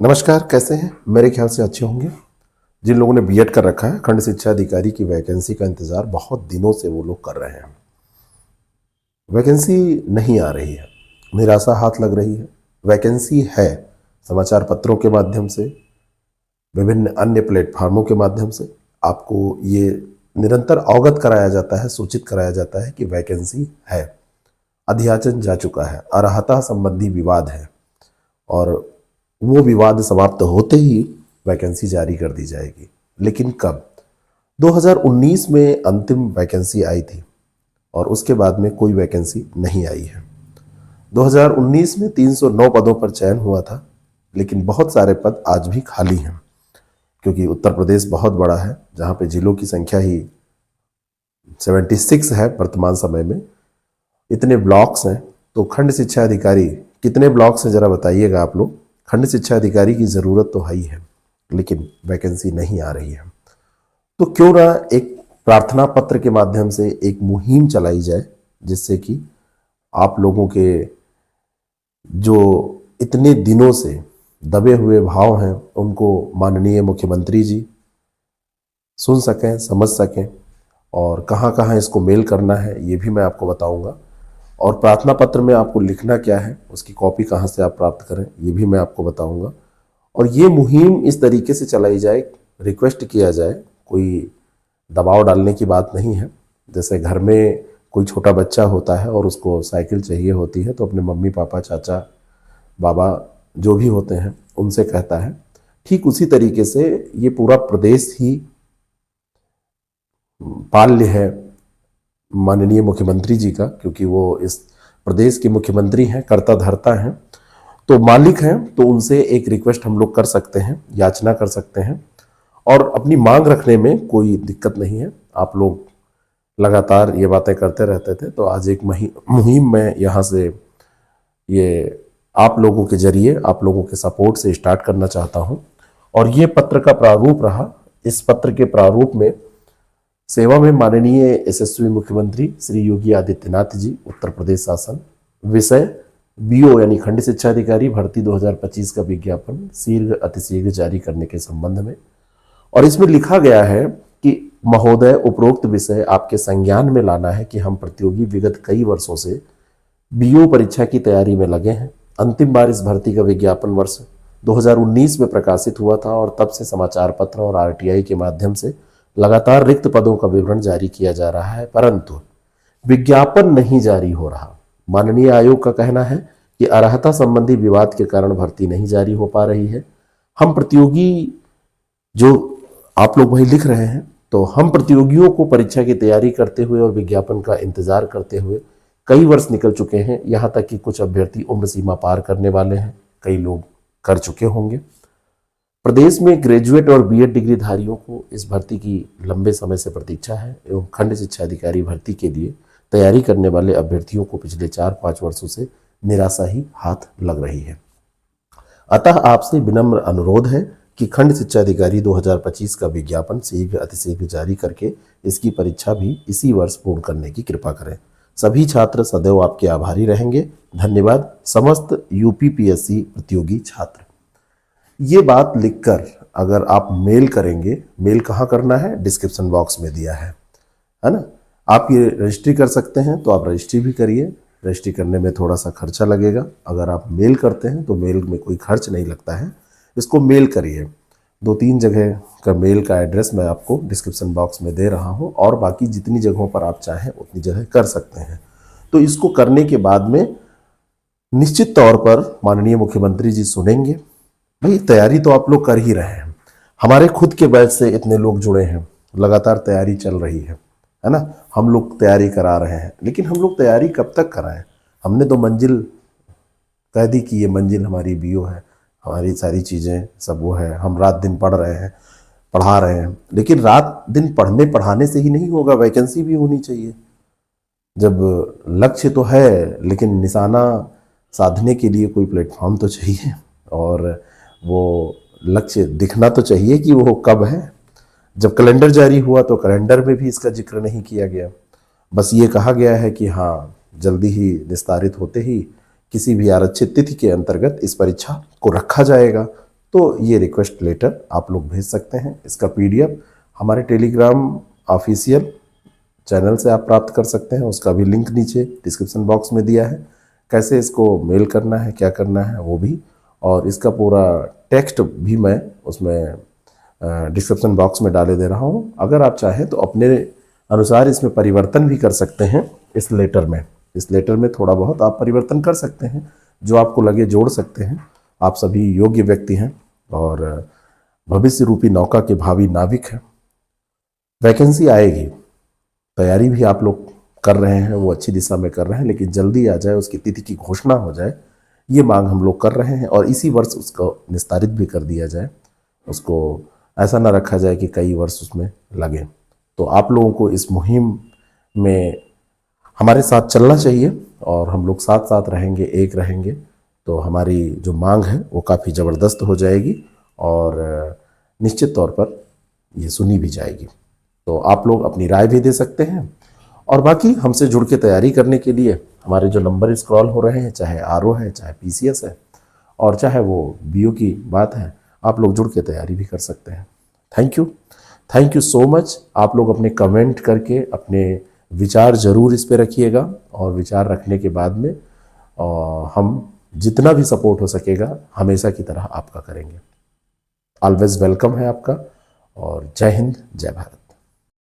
नमस्कार, कैसे हैं? मेरे ख्याल से अच्छे होंगे। जिन लोगों ने बीएड कर रखा है, खंड शिक्षा अधिकारी की वैकेंसी का इंतज़ार बहुत दिनों से वो लोग कर रहे हैं। वैकेंसी नहीं आ रही है, निराशा हाथ लग रही है। वैकेंसी है, समाचार पत्रों के माध्यम से, विभिन्न अन्य प्लेटफार्मों के माध्यम से आपको ये निरंतर अवगत कराया जाता है, सूचित कराया जाता है कि वैकेंसी है। अध्याचन जा चुका है, अर्हता संबंधी विवाद है और वो विवाद समाप्त होते ही वैकेंसी जारी कर दी जाएगी। लेकिन कब? 2019 में अंतिम वैकेंसी आई थी और उसके बाद में कोई वैकेंसी नहीं आई है। 2019 में 309 पदों पर चयन हुआ था, लेकिन बहुत सारे पद आज भी खाली हैं, क्योंकि उत्तर प्रदेश बहुत बड़ा है, जहाँ पे जिलों की संख्या ही 76 है वर्तमान समय में। इतने ब्लॉक्स हैं, तो खंड शिक्षा अधिकारी कितने ब्लॉक्स हैं जरा बताइएगा आप लोग। खंड शिक्षा अधिकारी की ज़रूरत तो है ही है, लेकिन वैकेंसी नहीं आ रही है। तो क्यों ना एक प्रार्थना पत्र के माध्यम से एक मुहिम चलाई जाए, जिससे कि आप लोगों के जो इतने दिनों से दबे हुए भाव हैं उनको माननीय मुख्यमंत्री जी सुन सकें, समझ सकें, और कहाँ कहाँ इसको मेल करना है ये भी मैं आपको बताऊंगा। और प्रार्थना पत्र में आपको लिखना क्या है, उसकी कॉपी कहाँ से आप प्राप्त करें ये भी मैं आपको बताऊंगा। और ये मुहिम इस तरीके से चलाई जाए, रिक्वेस्ट किया जाए, कोई दबाव डालने की बात नहीं है। जैसे घर में कोई छोटा बच्चा होता है और उसको साइकिल चाहिए होती है, तो अपने मम्मी पापा, चाचा, बाबा जो भी होते हैं उनसे कहता है, ठीक उसी तरीके से ये पूरा प्रदेश ही पाल्य है माननीय मुख्यमंत्री जी का, क्योंकि वो इस प्रदेश के मुख्यमंत्री हैं, कर्ता धर्ता हैं, तो मालिक हैं। तो उनसे एक रिक्वेस्ट हम लोग कर सकते हैं, याचना कर सकते हैं, और अपनी मांग रखने में कोई दिक्कत नहीं है। आप लोग लगातार ये बातें करते रहते थे, तो आज एक मुहिम मैं यहाँ से ये आप लोगों के जरिए, आप लोगों के सपोर्ट से स्टार्ट करना चाहता हूँ। और ये पत्र का प्रारूप रहा। इस पत्र के प्रारूप में सेवा में माननीय यशस्वी मुख्यमंत्री श्री योगी आदित्यनाथ जी, उत्तर प्रदेश शासन, विषय बीओ यानी खंड शिक्षा अधिकारी भर्ती 2025 का विज्ञापन शीघ्र अतिशीघ्र जारी करने के संबंध में। और इसमें लिखा गया है कि महोदय, उपरोक्त विषय आपके संज्ञान में लाना है कि हम प्रतियोगी विगत कई वर्षों से बीओ परीक्षा की तैयारी में लगे हैं। अंतिम बार इस भर्ती का विज्ञापन वर्ष 2019 में प्रकाशित हुआ था और तब से समाचार पत्र और आरटीआई के माध्यम से लगातार रिक्त पदों का विवरण जारी किया जा रहा है, परंतु विज्ञापन नहीं जारी हो रहा। माननीय आयोग का कहना है कि अर्हता संबंधी विवाद के कारण भर्ती नहीं जारी हो पा रही है। हम प्रतियोगी, जो आप लोग वही लिख रहे हैं, तो हम प्रतियोगियों को परीक्षा की तैयारी करते हुए और विज्ञापन का इंतजार करते हुए कई वर्ष निकल चुके हैं। यहाँ तक कि कुछ अभ्यर्थी उम्र सीमा पार करने वाले हैं, कई लोग कर चुके होंगे। प्रदेश में ग्रेजुएट और बीएड डिग्रीधारियों को इस भर्ती की लंबे समय से प्रतीक्षा है एवं खंड शिक्षा अधिकारी भर्ती के लिए तैयारी करने वाले अभ्यर्थियों को पिछले 4-5 वर्षों से निराशा ही हाथ लग रही है। अतः आपसे विनम्र अनुरोध है कि खंड शिक्षा अधिकारी 2025 का विज्ञापन शीघ्र अतिशीघ्र जारी करके इसकी परीक्षा भी इसी वर्ष पूर्ण करने की कृपा करें। सभी छात्र सदैव आपके आभारी रहेंगे। धन्यवाद। समस्त यूपीपीएससी प्रतियोगी छात्र। ये बात लिखकर अगर आप मेल करेंगे, मेल कहाँ करना है, डिस्क्रिप्शन बॉक्स में दिया है ना। आप ये रजिस्ट्री कर सकते हैं तो आप रजिस्ट्री भी करिए। रजिस्ट्री करने में थोड़ा सा खर्चा लगेगा। अगर आप मेल करते हैं तो मेल में कोई खर्च नहीं लगता है। इसको मेल करिए। 2-3 जगह का मेल का एड्रेस मैं आपको डिस्क्रिप्शन बॉक्स में दे रहा हूँ, और बाकी जितनी जगहों पर आप चाहें उतनी जगह कर सकते हैं। तो इसको करने के बाद में निश्चित तौर पर माननीय मुख्यमंत्री जी सुनेंगे। भाई, तैयारी तो आप लोग कर ही रहे हैं, हमारे खुद के बैच से इतने लोग जुड़े हैं, लगातार तैयारी चल रही है ना। हम लोग तैयारी करा रहे हैं, लेकिन हम लोग तैयारी कब तक कराएं? हमने तो मंजिल कह दी कि ये मंजिल हमारी बीओ है, हमारी सारी चीज़ें सब वो है, हम रात दिन पढ़ रहे हैं, पढ़ा रहे हैं। लेकिन रात दिन पढ़ने पढ़ाने से ही नहीं होगा, वैकेंसी भी होनी चाहिए। जब लक्ष्य तो है, लेकिन निशाना साधने के लिए कोई प्लेटफॉर्म तो चाहिए, और वो लक्ष्य दिखना तो चाहिए कि वो कब है। जब कैलेंडर जारी हुआ तो कैलेंडर में भी इसका जिक्र नहीं किया गया। बस ये कहा गया है कि हाँ, जल्दी ही विस्तारित होते ही किसी भी आरक्षित तिथि के अंतर्गत इस परीक्षा को रखा जाएगा। तो ये रिक्वेस्ट लेटर आप लोग भेज सकते हैं। इसका PDF हमारे टेलीग्राम ऑफिशियल चैनल से आप प्राप्त कर सकते हैं, उसका भी लिंक नीचे डिस्क्रिप्शन बॉक्स में दिया है। कैसे इसको मेल करना है, क्या करना है वो भी, और इसका पूरा टेक्स्ट भी मैं उसमें डिस्क्रिप्शन बॉक्स में डाले दे रहा हूँ। अगर आप चाहें तो अपने अनुसार इसमें परिवर्तन भी कर सकते हैं। इस लेटर में थोड़ा बहुत आप परिवर्तन कर सकते हैं, जो आपको लगे जोड़ सकते हैं। आप सभी योग्य व्यक्ति हैं और भविष्य रूपी नौका के भावी नाविक हैं। वैकेंसी आएगी, तैयारी भी आप लोग कर रहे हैं, वो अच्छी दिशा में कर रहे हैं, लेकिन जल्दी आ जाए, उसकी तिथि की घोषणा हो जाए, ये मांग हम लोग कर रहे हैं। और इसी वर्ष उसको निस्तारित भी कर दिया जाए, उसको ऐसा ना रखा जाए कि कई वर्ष उसमें लगे। तो आप लोगों को इस मुहिम में हमारे साथ चलना चाहिए और हम लोग साथ साथ रहेंगे, एक रहेंगे, तो हमारी जो मांग है वो काफ़ी ज़बरदस्त हो जाएगी और निश्चित तौर पर ये सुनी भी जाएगी। तो आप लोग अपनी राय भी दे सकते हैं। और बाकी हमसे जुड़ के तैयारी करने के लिए हमारे जो नंबर स्क्रॉल हो रहे हैं, चाहे RO है, चाहे PCS है, और चाहे वो BO की बात है, आप लोग जुड़ के तैयारी भी कर सकते हैं। Thank you so much. आप लोग अपने कमेंट करके अपने विचार ज़रूर इस पे रखिएगा, और विचार रखने के बाद में हम जितना भी सपोर्ट हो सकेगा हमेशा की तरह आपका करेंगे। ऑलवेज वेलकम है आपका, और जय हिंद, जय भारत।